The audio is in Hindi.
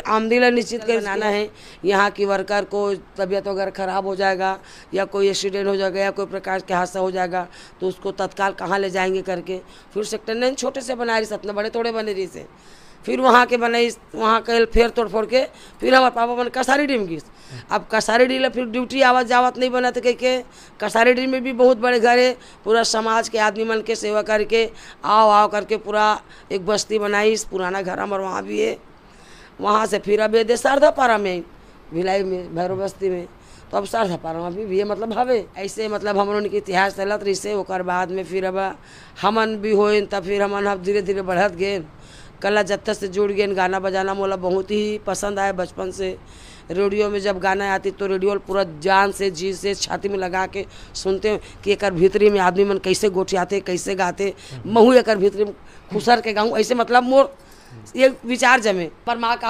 आमदनी ला निश्चित कर बनाना है। यहाँ की वर्कर को तबीयत वगैरह ख़राब हो जाएगा या कोई एक्सीडेंट हो जाएगा या कोई प्रकार के हादसा हो जाएगा तो उसको तत्काल कहाँ ले जाएंगे करके। फिर सेक्टर 9 छोटे से बना रही, सतना बड़े थोड़े बने रही से। फिर वहाँ के बनाई, वहाँ के फिर तोड़ फोड़ के फिर हमारे पापा बने कसारी डीम की। अब कसारी डी ला फिर ड्यूटी आवत जावत नहीं बना तो कह के कसारी डी में भी बहुत बड़े घर है, पूरा समाज के आदमी मन के सेवा करके आओ करके पूरा एक बस्ती बनाई। पुराना घर हमारे वहाँ भी है। वहाँ से फिर अब ये शारदापारा में भिलाई में भैरव बस्ती में, तो अब शारदापारा में भी है। मतलब हवे ऐसे मतलब हम लोगों के इतिहास चलत रही से। ओकर बाद में फिर अब हमन भी होइन तब फिर हमन अब धीरे धीरे बढ़त गए। कला जत्था से जुड़ गए। गाना बजाना मोला बहुत ही पसंद आया बचपन से। रेडियो में जब गाना आती तो रेडियो पूरा जान से जी से छाती में लगा के सुनते कि एक भीतरी में आदमी मन कैसे गोठियाते कैसे गाते। महू एक भीतरी में खुसर के गाऊँ ऐसे मतलब मोर ये विचार जमे पर माँ का